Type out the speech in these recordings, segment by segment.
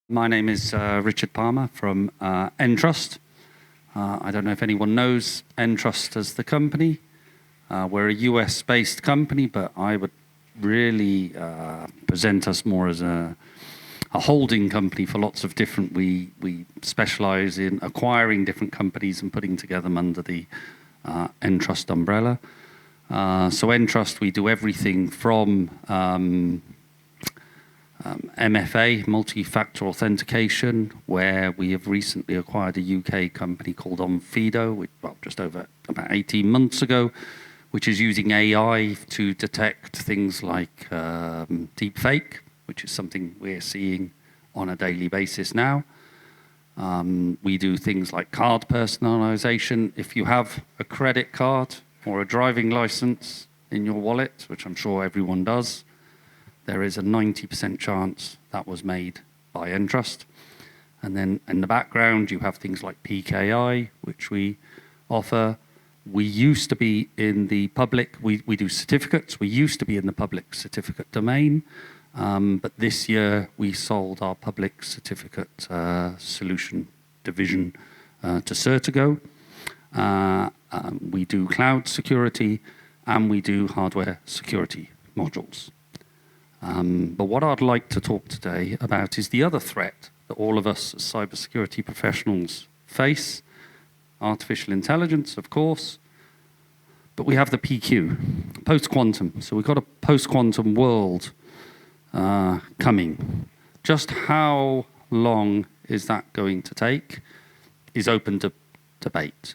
My name is Richard Palmer from Entrust. I don't know if anyone knows Entrust as the company. We're a US-based company, but I would really present us more as a holding company for lots of different. We specialize in acquiring different companies and putting together them under the Entrust umbrella. So Entrust, we do everything from MFA, multi-factor authentication, where we have recently acquired a UK company called Onfido, just over about 18 months ago, which is using AI to detect things like deepfake, which is something we're seeing on a daily basis now. We do things like card personalization. If you have a credit card or a driving license in your wallet, which I'm sure everyone does, there is a 90% chance that was made by Entrust. And then in the background, you have things like PKI, which we offer. We used to be in the public, we do certificates. We used to be in the public certificate domain, but this year we sold our public certificate solution division to Certigo. We do cloud security and we do hardware security modules. But what I'd like to talk today about is the other threat that all of us as cybersecurity professionals face. Artificial intelligence, of course, but we have the PQ, post-quantum. So we've got a post-quantum world coming. Just how long is that going to take is open to debate.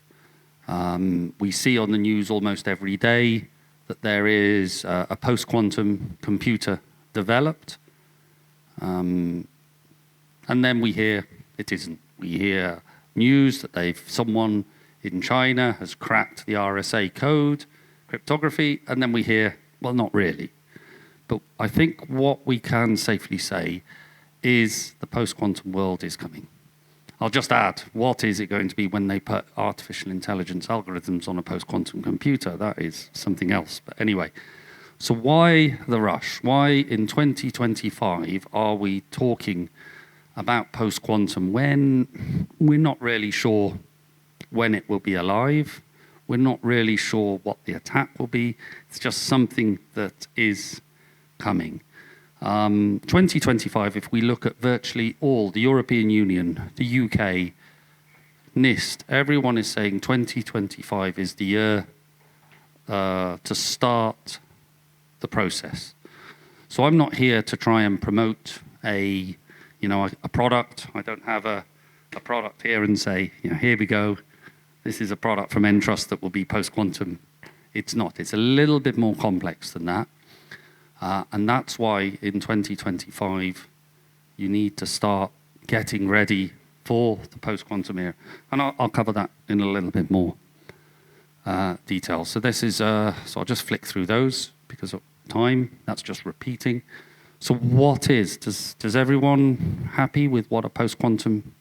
We see on the news almost every day that there is a post-quantum computer developed, and then we hear it isn't. We hear news that someone in China has cracked the RSA code, cryptography, and then we hear, well, not really. But I think what we can safely say is the post-quantum world is coming. I'll just add, what is it going to be when they put artificial intelligence algorithms on a post-quantum computer? That is something else. But anyway, so why the rush? Why in 2025 are we talking about post-quantum when we're not really sure when it will be alive? We're not really sure what the attack will be. It's just something that is coming. 2025, if we look at virtually all, the European Union, the UK, NIST, everyone is saying 2025 is the year to start the process. So I'm not here to try and promote a product. I don't have a product here and say, here we go. This is a product from Entrust that will be post-quantum. It's not. It's a little bit more complex than that. And that's why in 2025, you need to start getting ready for the post-quantum era. And I'll cover that in a little bit more detail. So this is, so I'll just flick through those because of time. That's just repeating. So what does everyone happy with what a post-quantum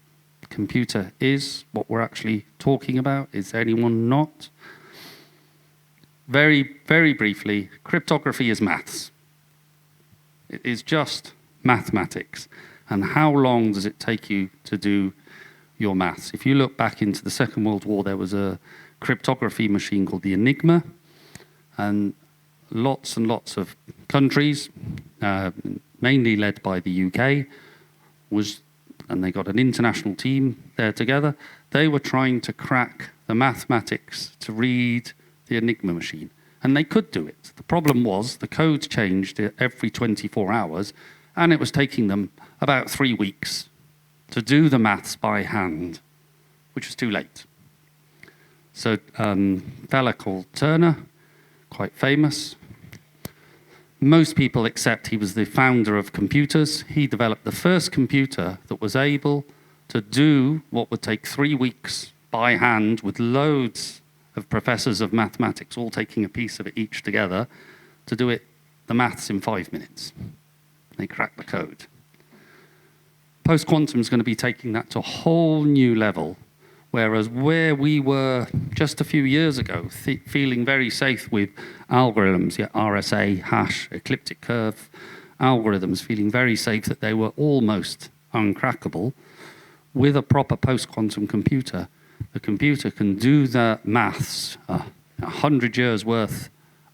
computer is, what we're actually talking about? Is anyone not? Very, very briefly, cryptography is maths. It is just mathematics. And how long does it take you to do your maths? If you look back into the Second World War, there was a cryptography machine called the Enigma, and lots of countries, mainly led by the UK, and they got an international team there together. They were trying to crack the mathematics to read the Enigma machine, and they could do it. The problem was the code changed every 24 hours, and it was taking them about 3 weeks to do the maths by hand, which was too late. So a fella called Turner, quite famous. Most people accept he was the founder of computers. He developed the first computer that was able to do what would take 3 weeks by hand with loads of professors of mathematics all taking a piece of it each together to do it, the maths, in 5 minutes. They cracked the code. Post-quantum is going to be taking that to a whole new level, whereas where we were just a few years ago, feeling very safe with algorithms, RSA, hash, ecliptic curve, algorithms, feeling very safe that they were almost uncrackable. With a proper post-quantum computer, the computer can do the maths 100 years worth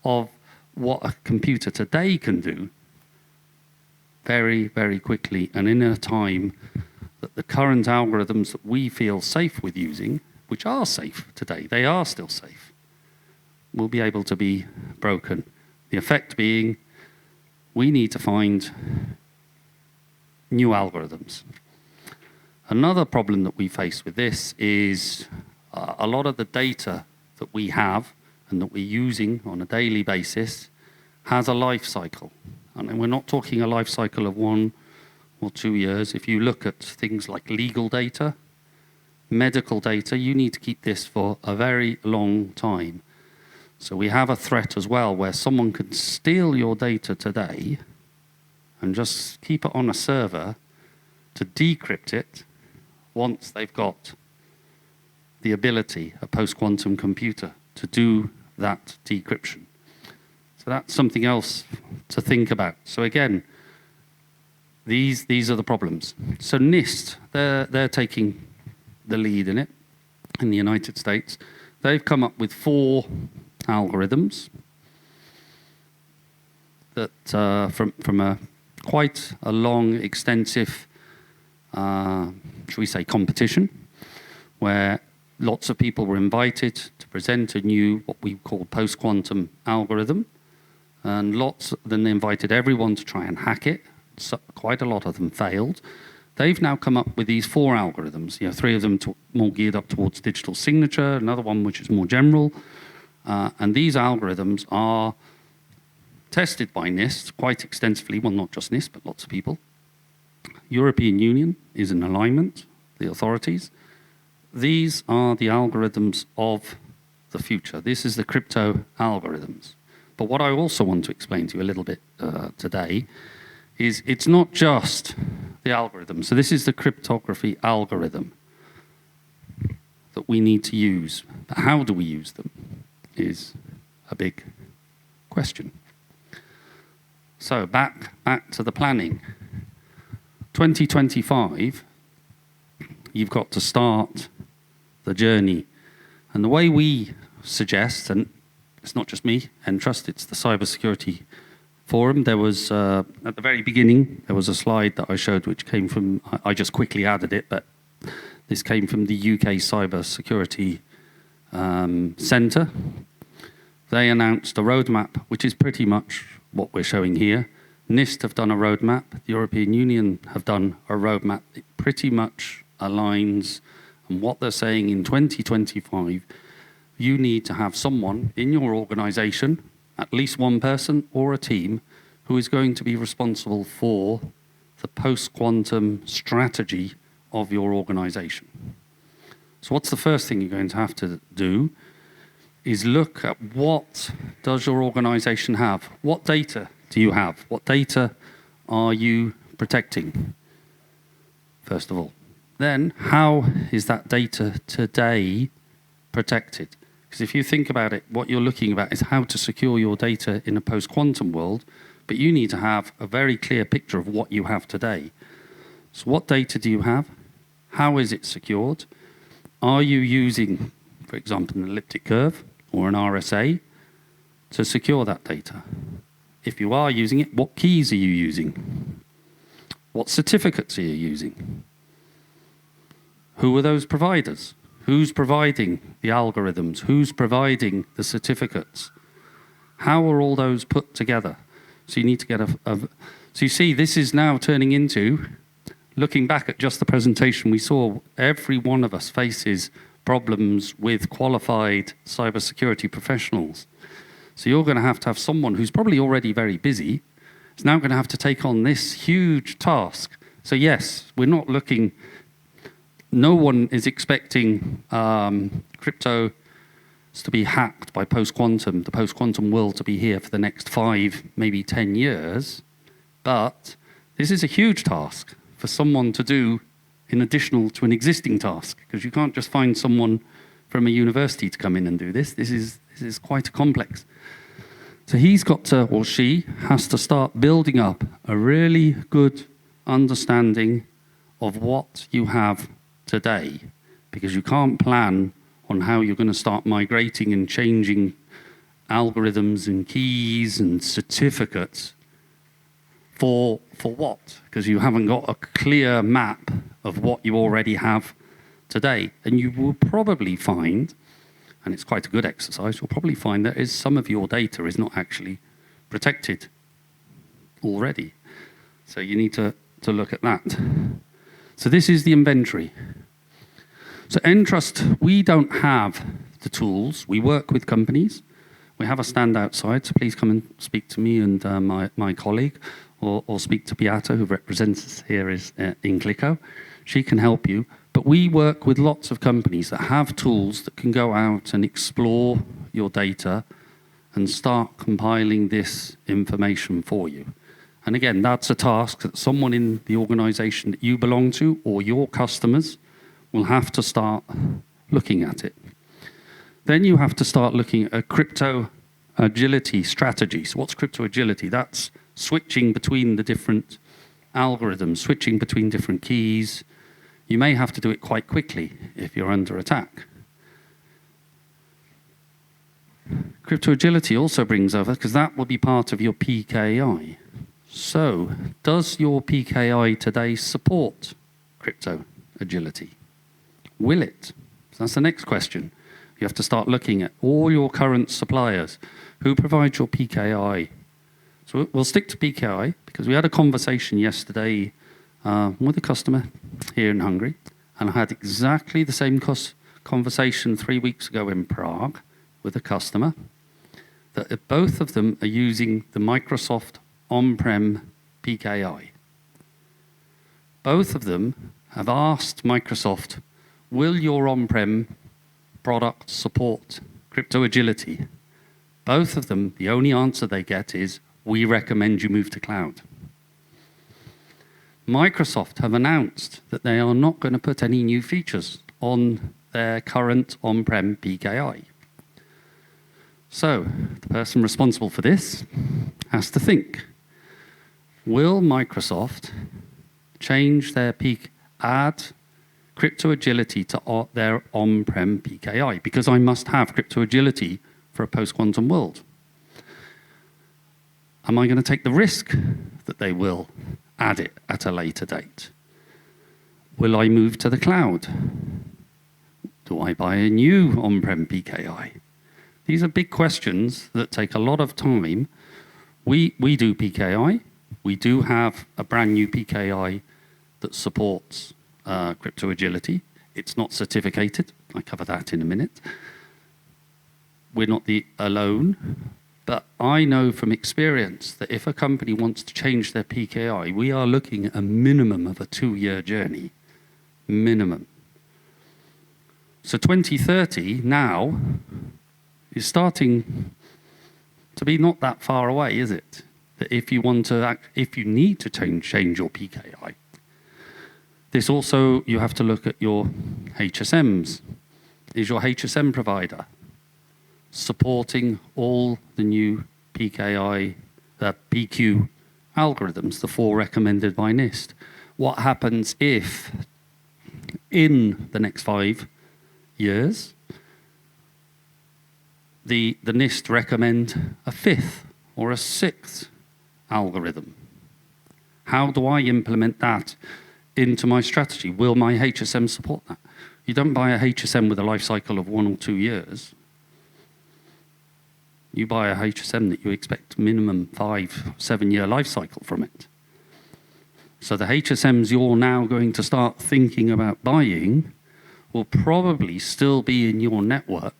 of what a computer today can do very, very quickly, and in a time that the current algorithms that we feel safe with using, which are safe today, they are still safe, will be able to be broken. The effect being, we need to find new algorithms. Another problem that we face with this is a lot of the data that we have and that we're using on a daily basis has a life cycle. And we're not talking a life cycle of 1 or 2 years. If you look at things like legal data, medical data, you need to keep this for a very long time. So we have a threat as well where someone can steal your data today and just keep it on a server to decrypt it once they've got the ability, a post-quantum computer, to do that decryption. So that's something else to think about. So again, these are the problems. So NIST, they're taking the lead in it in the United States. They've come up with 4 algorithms that from quite a long, extensive, should we say, competition, where lots of people were invited to present a new, what we call post-quantum algorithm. And then they invited everyone to try and hack it. So quite a lot of them failed. They've now come up with these 4 algorithms. 3 of them more geared up towards digital signature, another one which is more general. And these algorithms are tested by NIST quite extensively. Well, not just NIST, but lots of people. European Union is in alignment, the authorities. These are the algorithms of the future. This is the crypto algorithms. But what I also want to explain to you a little bit today is it's not just the algorithm. So this is the cryptography algorithm that we need to use. But how do we use them is a big question. So back to the planning. 2025, you've got to start the journey. And the way we suggest, and it's not just me, Entrust, it's the Cybersecurity Forum. There was, at the very beginning, there was a slide that I showed which came from, I just quickly added it, but this came from the UK Cybersecurity Centre. They announced a roadmap, which is pretty much what we're showing here. NIST have done a roadmap. The European Union have done a roadmap. It pretty much aligns, and what they're saying in 2025, you need to have someone in your organization, at least one person or a team, who is going to be responsible for the post-quantum strategy of your organization. So what's the first thing you're going to have to do is look at what does your organization have? What data do you have? What data are you protecting, first of all? Then, how is that data today protected? Because if you think about it, what you're looking about is how to secure your data in a post-quantum world, but you need to have a very clear picture of what you have today. So what data do you have? How is it secured? Are you using, for example, an elliptic curve or an RSA to secure that data? If you are using it, what keys are you using? What certificates are you using? Who are those providers? Who's providing the algorithms? Who's providing the certificates? How are all those put together? So you need to get so you see, this is now turning into, looking back at just the presentation we saw, every one of us faces problems with qualified cybersecurity professionals. So you're going to have someone who's probably already very busy, is now going to have to take on this huge task. So yes, we're not looking, no one is expecting crypto to be hacked by post-quantum, the post-quantum world to be here for the next 5, maybe 10 years. But this is a huge task for someone to do in additional to an existing task, because you can't just find someone from a university to come in and do this. This is quite complex. So he's got to, or she has to start building up a really good understanding of what you have today, because you can't plan on how you're going to start migrating and changing algorithms and keys and certificates for what? Because you haven't got a clear map of what you already have today. And you will probably find, and it's quite a good exercise, you'll probably find that is some of your data is not actually protected already. So you need to look at that. So this is the inventory. So Entrust, we don't have the tools. We work with companies. We have a stand outside, so please come and speak to me and my colleague, or speak to Beata, who represents us here in Clico. She can help you. But we work with lots of companies that have tools that can go out and explore your data and start compiling this information for you. And again, that's a task that someone in the organization that you belong to or your customers will have to start looking at it. Then you have to start looking at a crypto agility strategy. So what's crypto agility? That's switching between the different algorithms, switching between different keys. You may have to do it quite quickly if you're under attack. Crypto agility also brings over, because that will be part of your PKI. So, does your PKI today support crypto agility? Will it? So that's the next question. You have to start looking at all your current suppliers who provide your PKI. So we'll stick to PKI because we had a conversation yesterday with a customer here in Hungary, and I had exactly the same conversation 3 weeks ago in Prague with a customer, that both of them are using the Microsoft on-prem PKI. Both of them have asked Microsoft, will your on-prem product support crypto agility? Both of them, the only answer they get is, we recommend you move to cloud. Microsoft have announced that they are not going to put any new features on their current on-prem PKI. So the person responsible for this has to think, will Microsoft change their add crypto agility to their on-prem PKI? Because I must have crypto agility for a post-quantum world. Am I going to take the risk that they will add it at a later date? Will I move to the cloud? Do I buy a new on-prem PKI? These are big questions that take a lot of time. We do PKI. We do have a brand new PKI that supports crypto agility. It's not certificated. I cover that in a minute. We're not alone, but I know from experience that if a company wants to change their PKI, we are looking at a minimum of a 2-year journey. Minimum. So 2030 now is starting to be not that far away, is it? That if you want to if you need to change your PKI. This also, you have to look at your HSMs. Is your HSM provider supporting all the new PKI, PQ algorithms, the 4 recommended by NIST? What happens if in the next 5 years, the NIST recommend a 5th or a 6th algorithm? How do I implement that into my strategy? Will my HSM support that? You don't buy a HSM with a life cycle of 1 or 2 years. You buy a HSM that you expect minimum 5-7-year life cycle from it. So the HSMs you're now going to start thinking about buying will probably still be in your network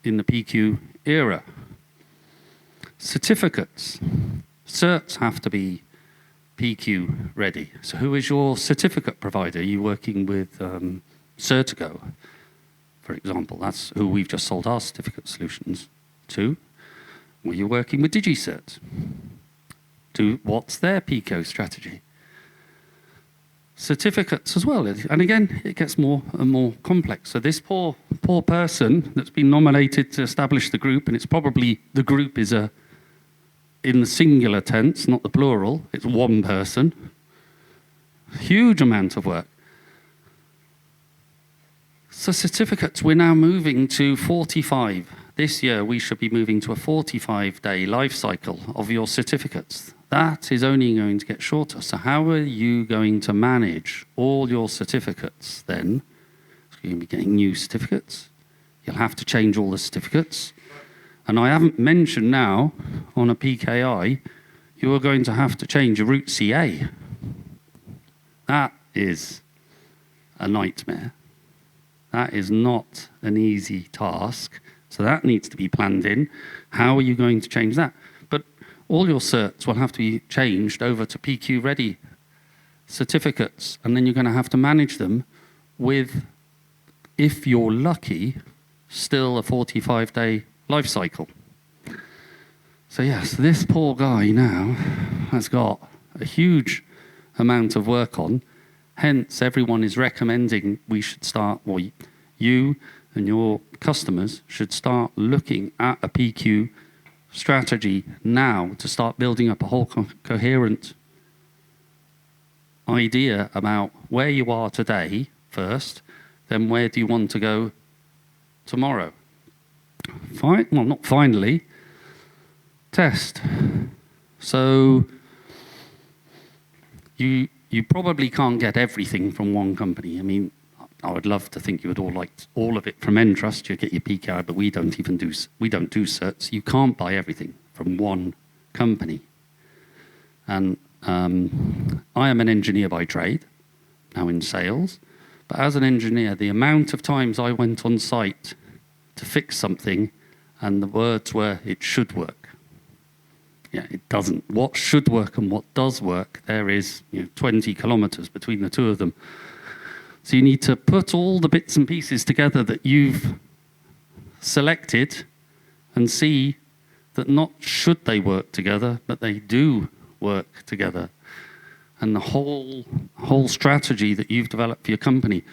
in the PQ era. Certificates. Certs have to be PQ ready. So who is your certificate provider? Are you working with Certigo, for example? That's who we've just sold our certificate solutions to. Were you working with DigiCert? What's their PQ strategy? Certificates as well. And again, it gets more and more complex. So this poor person that's been nominated to establish the group, and it's probably the group is in the singular tense, not the plural. It's one person. Huge amount of work. So certificates, we're now moving to 45. This year, we should be moving to a 45-day life cycle of your certificates. That is only going to get shorter. So how are you going to manage all your certificates then? So you're going to be getting new certificates. You'll have to change all the certificates. And I haven't mentioned now, on a PKI, you are going to have to change your root CA. That is a nightmare. That is not an easy task. So that needs to be planned in. How are you going to change that? But all your certs will have to be changed over to PQ ready certificates. And then you're going to have to manage them with, if you're lucky, still a 45-day life cycle. So yes, this poor guy now has got a huge amount of work on. Hence, everyone is recommending we should start, or you and your customers should start looking at a PQ strategy now to start building up a whole coherent idea about where you are today first, then where do you want to go tomorrow. Well, not finally. Test. So you probably can't get everything from one company. I mean, I would love to think you would all like all of it from Entrust. You get your PKI, but we don't do certs. You can't buy everything from one company. And I am an engineer by trade, now in sales. But as an engineer, the amount of times I went on site to fix something, and the words were, it should work. Yeah, it doesn't. What should work and what does work, there is 20 kilometers between the two of them. So you need to put all the bits and pieces together that you've selected and see that not should they work together, but they do work together. And the whole strategy that you've developed for your company.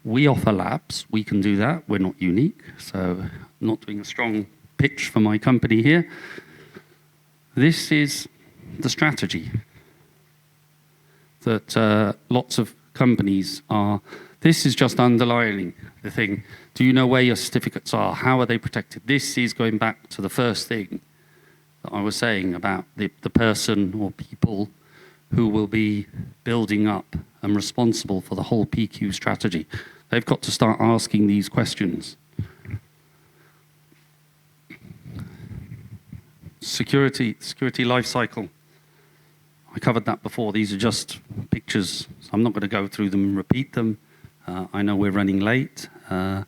We offer labs. We can do that. We're not unique. So I'm not doing a strong pitch for my company here. This is the strategy that lots of companies are. This is just underlining the thing. Do you know where your certificates are? How are they protected? This is going back to the first thing that I was saying about the person or people who will be building up and responsible for the whole PQ strategy. They've got to start asking these questions. Security life cycle. I covered that before. These are just pictures. So I'm not going to go through them and repeat them. I know we're running late, but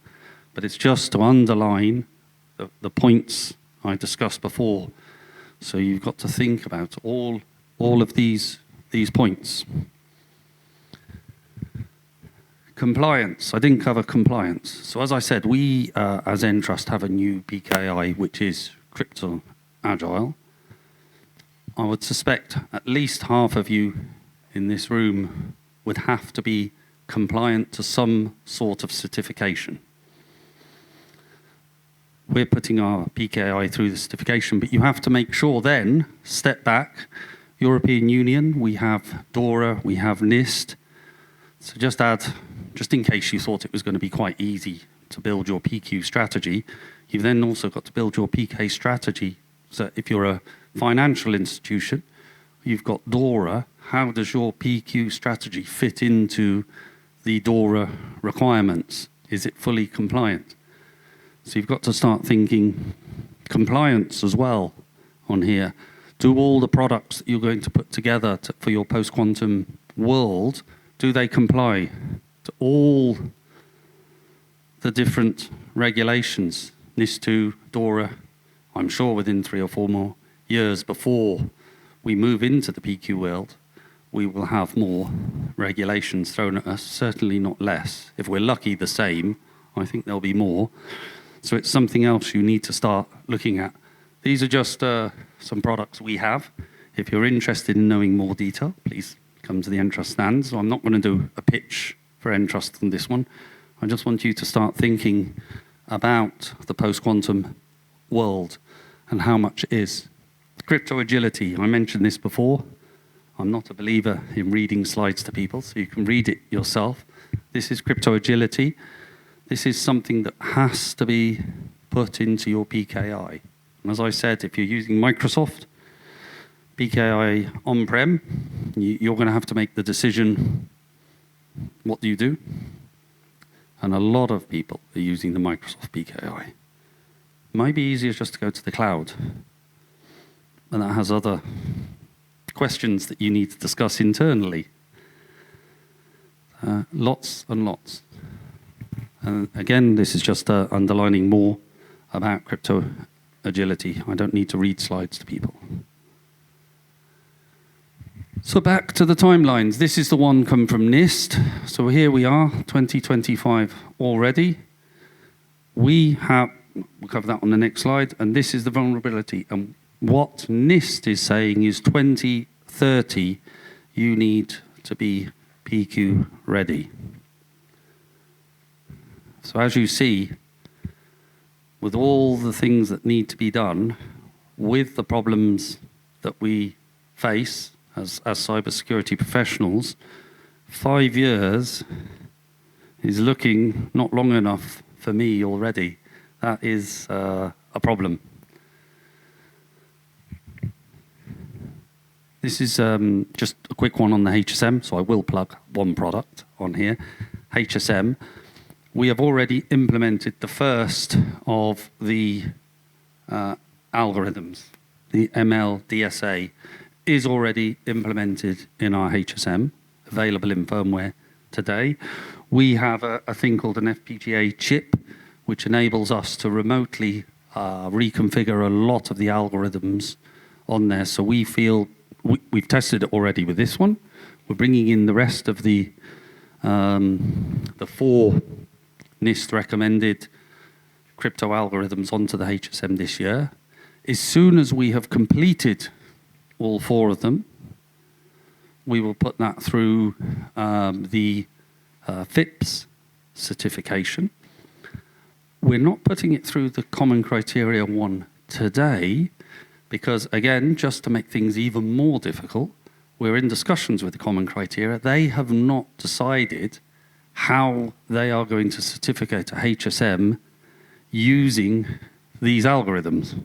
it's just to underline the points I discussed before. So you've got to think about all of these points. Compliance. I didn't cover compliance. So as I said, we as Entrust have a new PKI, which is crypto agile. I would suspect at least half of you in this room would have to be compliant to some sort of certification. We're putting our PKI through the certification, but you have to make sure then, step back, European Union, we have DORA, we have NIST. So just in case you thought it was going to be quite easy to build your PQ strategy, you've then also got to build your PK strategy. So if you're a financial institution, you've got DORA. How does your PQ strategy fit into the DORA requirements? Is it fully compliant? So you've got to start thinking compliance as well on here. Do all the products that you're going to put together for your post-quantum world, do they comply to all the different regulations? NIS2, DORA, I'm sure within 3 or 4 more years before we move into the PQ world, we will have more regulations thrown at us, certainly not less. If we're lucky, the same. I think there'll be more. So it's something else you need to start looking at. These are just some products we have. If you're interested in knowing more detail, please come to the Entrust stand. So I'm not going to do a pitch for Entrust on this one. I just want you to start thinking about the post-quantum world and how much it is. Crypto agility, I mentioned this before. I'm not a believer in reading slides to people, so you can read it yourself. This is crypto agility. This is something that has to be put into your PKI. And as I said, if you're using Microsoft PKI on-prem, you're going to have to make the decision, what do you do? And a lot of people are using the Microsoft PKI. Might be easier just to go to the cloud. And that has other questions that you need to discuss internally. Lots and lots. And again, this is just underlining more about crypto agility. I don't need to read slides to people. So back to the timelines. This is the one come from NIST. So here we are, 2025 already. We'll cover that on the next slide. And this is the vulnerability. And what NIST is saying is 2030, you need to be PQ ready. So as you see, with all the things that need to be done, with the problems that we face as cybersecurity professionals, 5 years is looking not long enough for me already. That is a problem. This is just a quick one on the HSM, so I will plug one product on here. HSM. We have already implemented the first of the algorithms. The MLDSA is already implemented in our HSM, available in firmware today. We have a thing called an FPGA chip, which enables us to remotely reconfigure a lot of the algorithms on there. So we feel we've tested it already with this one. We're bringing in the rest of the 4 NIST recommended crypto algorithms onto the HSM this year. As soon as we have completed all 4 of them, we will put that through the FIPS certification. We're not putting it through the common criteria one today because, again, just to make things even more difficult, we're in discussions with the common criteria. They have not decided how they are going to certificate a HSM using these algorithms.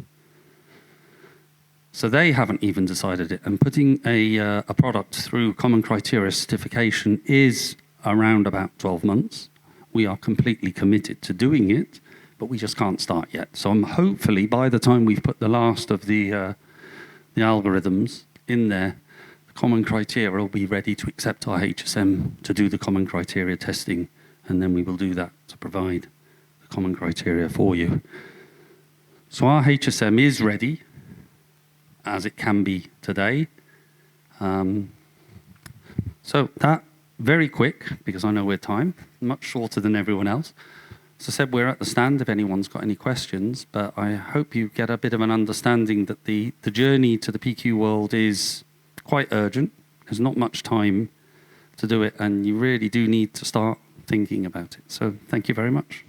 So they haven't even decided it. And putting a product through common criteria certification is around about 12 months. We are completely committed to doing it, but we just can't start yet. So hopefully by the time we've put the last of the algorithms in there, common criteria will be ready to accept our HSM to do the common criteria testing, and then we will do that to provide the common criteria for you. So our HSM is ready, as it can be today. So that, very quick, because I know we're time, much shorter than everyone else. As I said, we're at the stand if anyone's got any questions, but I hope you get a bit of an understanding that the journey to the PQ world is quite urgent. There's not much time to do it, and you really do need to start thinking about it. So thank you very much.